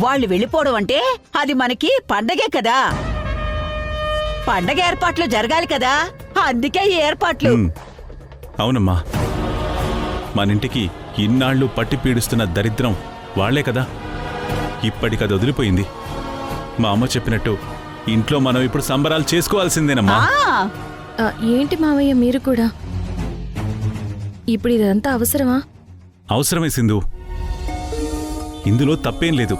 వాళ్ళు వెళ్ళిపోవడం అంటే అది మనకి పండగే కదా. పండగ ఏర్పాట్లు జరగాలి కదా, అందుకే ఈ ఏర్పాట్లు. అవునమ్మా, మనింటికి ఇన్నాళ్ళు పట్టి పీడిస్తున్న దరిద్రం వాళ్లే కదా. ఇప్పటికది వదిలిపోయింది. మా అమ్మ చెప్పినట్టు ఇంట్లో మనం ఇప్పుడు సంబరాలు చేసుకోవాల్సిందేనమ్మా. ఏంటి మావయ్య మీరు కూడా? ఇప్పుడు ఇదంతా అవసరమా? అవసరమే సింధు, ఇందులో తప్పేం లేదు.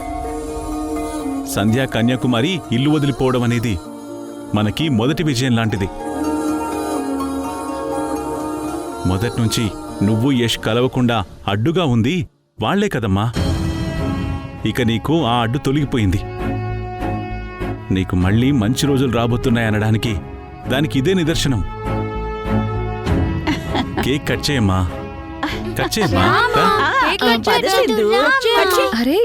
సంధ్యా కన్యాకుమారి ఇల్లు వదిలిపోవడం అనేది మనకి మొదటి విజయం లాంటిది. మొదట్నుంచి నువ్వు యష్ కలవకుండా అడ్డుగా ఉంది వాళ్లే కదమ్మా. ఇక నీకు ఆ అడ్డు తొలగిపోయింది. నీకు మళ్ళీ మంచి రోజులు రాబోతున్నాయనడానికి దానికి ఇదే నిదర్శనం. కేక్ కట్ చేయమ్మా, కట్ చేయమ్మా. అరే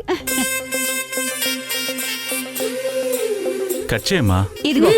కట్ చేయమ్మా. ఇదిగో.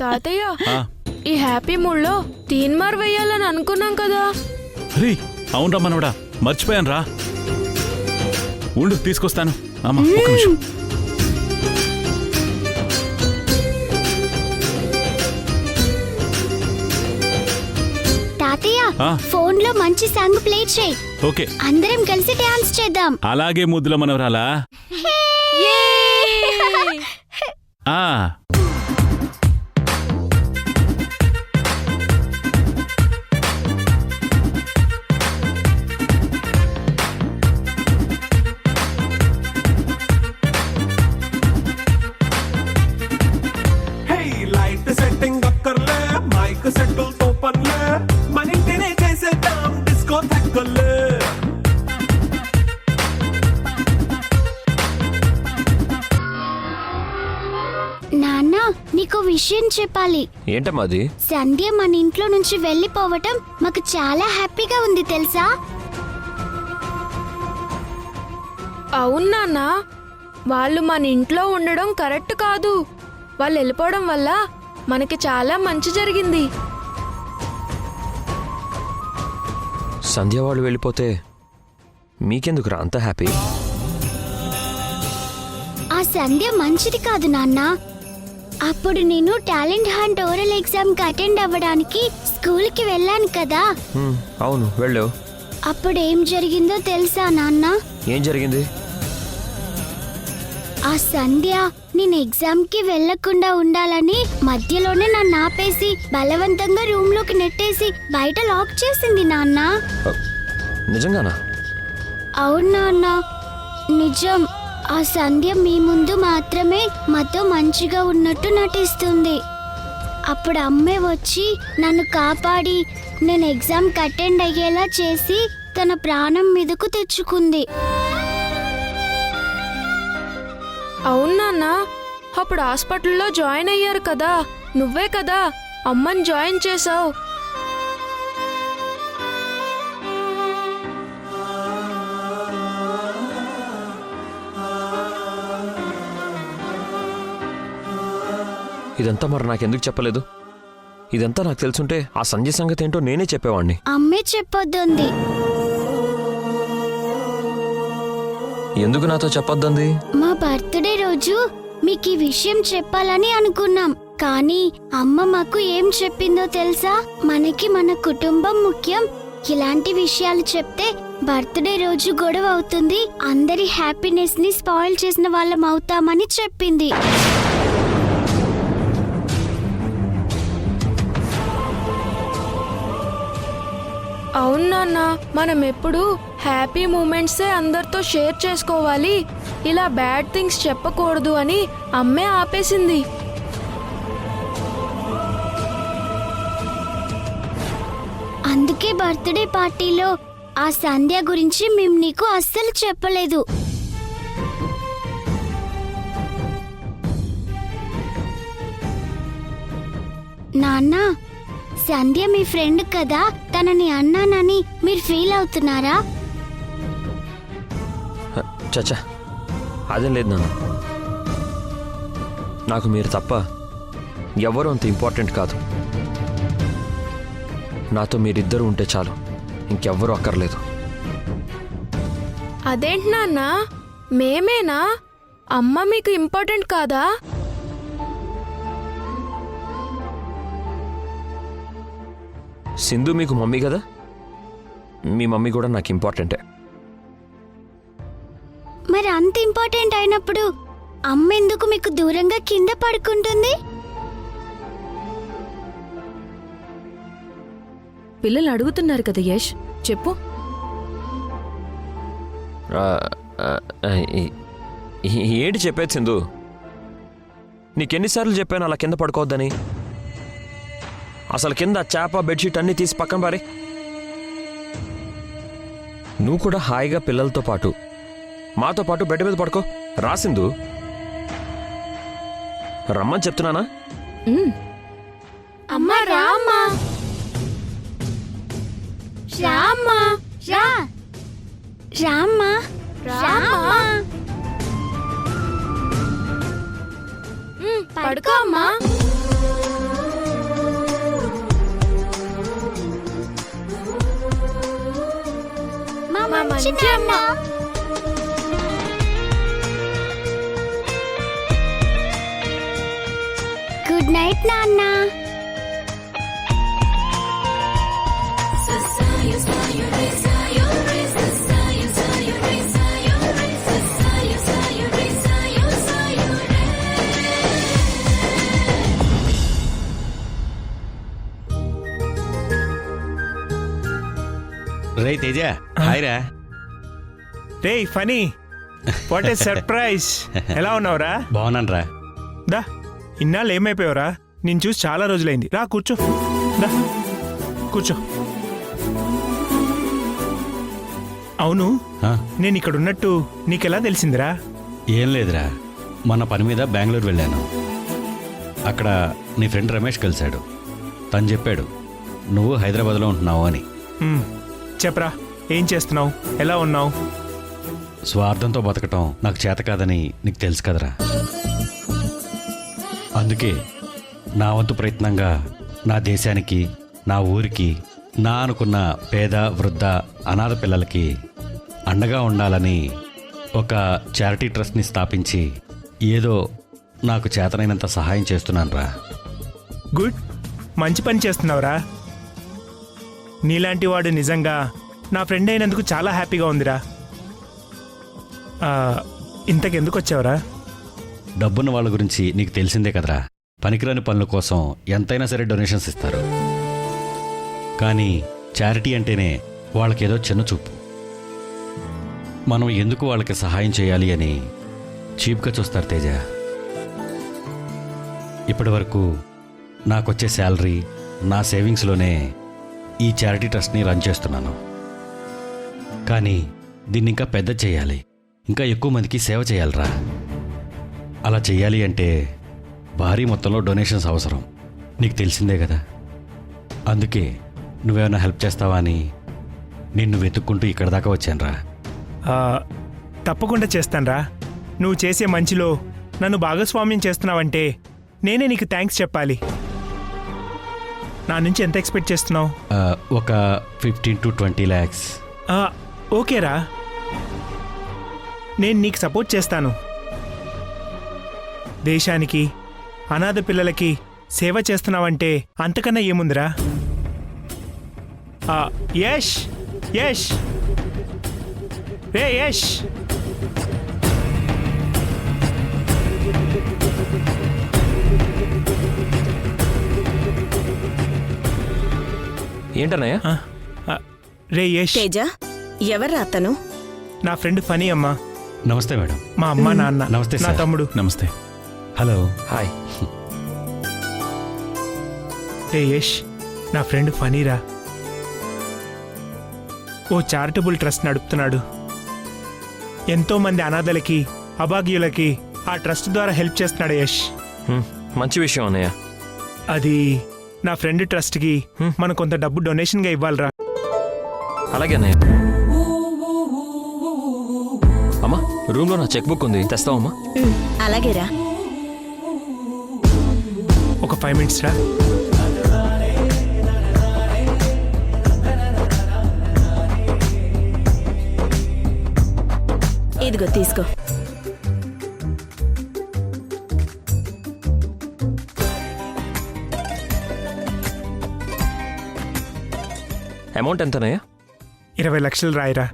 తాతయ్య, ఈ హ్యాపీ మూడ్ లో తీన్మార్ వేయాలని అనుకున్నాం కదా. అరే అవునరా మనవడా, మర్చిపోయాను రా. ఉండు తీసుకొస్తాను. అమ్మా ఒక నిమిషం. తాతయ్య, ఫోన్ లో మంచి సాంగ్ ప్లే చేయి. ఓకే, అందరం కలిసి డాన్స్ చేద్దాం. అలాగే ముద్దుల మనవరాలా. లైట్ సెట్టింగ్ అక్కర్లే, మైక్ సెట్టుల్ తో పనిలే, మన ఇంటినే చేసేద్దాం డిస్కో థక్కర్లే. నాన్న, నీకు విషయం చెప్పాలి. ఏంటమ్మా అది? సంధ్య మన ఇంట్లో నుంచి వెళ్ళిపోవటం మాకు చాలా హ్యాపీగా ఉంది తెలుసా? అవునా? వాళ్ళు మన ఇంట్లో ఉండడం కరెక్ట్ కాదు. వాళ్ళు వెళ్ళిపోవడం వల్ల మనకి చాలా మంచి జరిగింది. సంధ్య వాళ్ళు వెళ్ళిపోతే మీకెందుకురా అంత హ్యాపీ? ఆ సంధ్య మంచిది కాదు నాన్న. అప్పుడు నేను టాలెంట్ హంట్ ఓరల్ ఎగ్జామ్ కి అటెండ్ అవ్వడానికి స్కూల్ కి వెళ్ళాను కదా. అవును వెళ్ళావు. అప్పుడు ఏం జరిగిందో తెలుసా నాన్న? ఏం జరిగింది? ఆ సంధ్య నేను ఎగ్జామ్ కి వెళ్లకుండా ఉండాలని మధ్యలోనే నన్ను ఆపేసి బలవంతంగా రూమ్ లోకి నెట్టేసి బయట లాక్ చేసింది నాన్న. నిజంగానా? అవును నాన్న, నిజం. ఆ సంధ్య మీ ముందు మాత్రమే మాతో మంచిగా ఉన్నట్టు నటిస్తుంది. అప్పుడు అమ్మే వచ్చి నన్ను కాపాడి నేను ఎగ్జామ్కి అటెండ్ అయ్యేలా చేసి తన ప్రాణం మీదకు తెచ్చుకుంది. అవునా? అప్పుడు హాస్పిటల్లో జాయిన్ అయ్యారు కదా, నువ్వే కదా అమ్మని జాయిన్ చేసావు. ఇదంతా మరి నాకెందుకు చెప్పలేదు? ఇదంతా నాకు తెలుసుంటే ఆ సంజయ్ సంగతి ఏంటో నేనే చెప్పేవాడిని. అమ్మే చెప్పొద్దుంది. ఎందుకు నాతో చెప్పొద్దంది? మా బర్త్డే రోజు మీకు ఈ విషయం చెప్పాలని అనుకున్నాం, కానీ అమ్మ మాకు ఏం చెప్పిందో తెలుసా? మనకి మన కుటుంబం ముఖ్యం, ఇలాంటి విషయాలు చెప్తే బర్త్డే రోజు గొడవ అవుతుంది, అందరి హ్యాపీనెస్ ని స్పాయిల్ చేసిన వాళ్ళం అవుతామని చెప్పింది. అవునా? మనం ఎప్పుడు హ్యాపీ మూమెంట్సే అందరితో షేర్ చేసుకోవాలి, ఇలా బ్యాడ్ థింగ్స్ చెప్పకూడదు అని అమ్మే ఆపేసింది. అందుకే బర్త్డే పార్టీలో ఆ సంధ్య గురించి మేము నీకు అస్సలు చెప్పలేదు. నాన్న, సంధ్య మీ ఫ్రెండ్ కదా, తనని అన్నానని మీరు ఫీల్ అవుతున్నారా? చచ్చా, అదేం లేదు నాన్న. నాకు మీరు తప్ప ఎవరు అంత ఇంపార్టెంట్ కాదు. నాతో మీరిద్దరూ ఉంటే చాలు, ఇంకెవ్వరూ అక్కర్లేదు. అదేంటి నాన్న, మేమేనా? అమ్మ మీకు ఇంపార్టెంట్ కాదా? సింధు మీకు మమ్మీ కదా, మీ మమ్మీ కూడా నాకు ఇంపార్టెంటే. మరి అంత ఇంపార్టెంట్ అయినప్పుడు అమ్మ ఎందుకు మీకు దూరంగా కింద పడుకుంటుంది? పిల్లలు అడుగుతున్నారు కదా యష్, చెప్పు. ఏంటి చెప్పేది సింధు? నీకెన్నిసార్లు చెప్పాను అలా కింద పడుకోవద్దని? అసలు కింద చేప బెడ్షీట్ అన్నీ తీసి పక్కన పారి. నువ్వు కూడా హాయిగా పిల్లలతో పాటు మాతో పాటు బెడ్ మీద పడుకో. రాసిందు రమ్మని చెప్తున్నానా? అమ్మా రామ్మా, రామ్మా, రా, రామ్మా, రామ్మా, పడుకో అమ్మా. మా మంచి నాన్న. గుడ్ నైట్ నాన్న. రే తేజ, హాయ్ రా. రే ఫనీ, వాట్ ఏ సర్ప్రైజ్. ఎలా ఉన్నావురా? బాగున్నాను రా. దా, ఇన్నాళ్ళు ఏమైపోయావురా? నేను చూసి చాలా రోజులైంది. రా కూర్చో, దా కూర్చో. అవును, నేను ఇక్కడ ఉన్నట్టు నీకెలా తెలిసిందిరా? ఏం లేదురా, మొన్న పని మీద బెంగళూరు వెళ్ళాను. అక్కడ నీ ఫ్రెండ్ రమేష్ కలిశాడు. తను చెప్పాడు నువ్వు హైదరాబాద్లో ఉంటున్నావు అని. చెప్పరా, ఏం చేస్తున్నావు, ఎలా ఉన్నావు? స్వార్థంతో బతకటం నాకు చేత కాదని నీకు తెలుసు కదరా. అందుకే నా వంతు ప్రయత్నంగా నా దేశానికి, నా ఊరికి, నా అనుకున్న పేద, వృద్ధ, అనాథ పిల్లలకి అండగా ఉండాలని ఒక చారిటీ ట్రస్ట్ని స్థాపించి ఏదో నాకు చేతనైనంత సహాయం చేస్తున్నానురా. గుడ్, మంచి పని చేస్తున్నావురా. నీలాంటి వాడు నిజంగా నా ఫ్రెండ్ అయినందుకు చాలా హ్యాపీగా ఉందిరా. ఇంతకెందుకు వచ్చావురా? డబ్బున్న వాళ్ళ గురించి నీకు తెలిసిందే కదరా. పనికిరాని పనుల కోసం ఎంతైనా సరే డొనేషన్స్ ఇస్తారు. కానీ చారిటీ అంటేనే వాళ్ళకేదో చిన్న చూపు. మనం ఎందుకు వాళ్ళకి సహాయం చేయాలి అని చీప్గా చూస్తారు తేజ. ఇప్పటి వరకు నాకొచ్చే శాలరీ, నా సేవింగ్స్లోనే ఈ చారిటీ ట్రస్ట్ని రన్ చేస్తున్నాను. కానీ దీన్ని ఇంకా పెద్ద చేయాలి, ఇంకా ఎక్కువ మందికి సేవ చేయాలిరా. అలా చెయ్యాలి అంటే భారీ మొత్తంలో డొనేషన్స్ అవసరం. నీకు తెలిసిందే కదా. అందుకే నువ్వేమైనా హెల్ప్ చేస్తావా అని నిన్ను వెతుక్కుంటూ ఇక్కడ దాకా వచ్చానురా. తప్పకుండా చేస్తానురా. నువ్వు చేసే మంచిలో నన్ను భాగస్వామ్యం చేస్తున్నావంటే నేనే నీకు థ్యాంక్స్ చెప్పాలి. నా నుంచి ఎంత ఎక్స్పెక్ట్ చేస్తున్నావు? ఒక 15 to 20 lakhs. ఓకేరా, నేను నీకు సపోర్ట్ చేస్తాను. దేశానికి, అనాథ పిల్లలకి సేవ చేస్తున్నావంటే అంతకన్నా ఏముందిరా? యష్, యష్, రే యష్, ఏంటన్నయ్య? రే యష్. తేజ, ఎవర్రా అతను? నా ఫ్రెండ్ ఫనీ అమ్మా. నమస్తే మేడం. మా అమ్మ నాన్న. నమస్తే నా సార్. తమ్ముడు. నమస్తే. హలో. హాయ్. రే యష్, నా ఫ్రెండ్ ఫనీరా. ఓ చారిటబుల్ ట్రస్ట్ నడుపుతున్నాడు. ఎంతోమంది అనాథలకి, అభాగ్యులకి ఆ ట్రస్ట్ ద్వారా హెల్ప్ చేస్తున్నాడు యష్. మంచి విషయం అన్నయ్య. అది నా ఫ్రెండ్ ట్రస్ట్కి మనం కొంత డబ్బు డొనేషన్గా ఇవ్వాలిరా. అలాగే అన్నయ్య. అమ్మా, రూమ్లో నా చెక్ బుక్ ఉంది, తెస్తావమ్మా? అలాగేరా. ఒక 5 minutes రా. ఇదిగో తీసుకో. అమౌంట్ ఎంతనయ్య? 20 లక్షలు రాయిరా.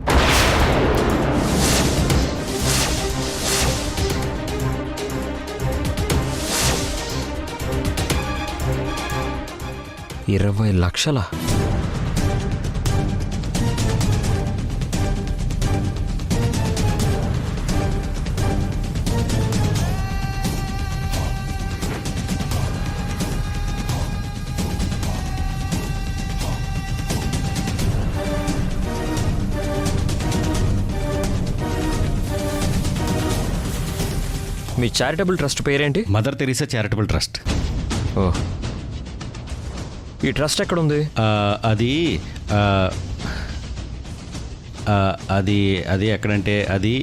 ఇరవై లక్షల? మీ చారిటబుల్ ట్రస్ట్ పేరేంటి? Mother Teresa charitable trust. ఓ, ఈ ట్రస్ట్ ఎక్కడుంది? అది అది అది ఎక్కడంటే అది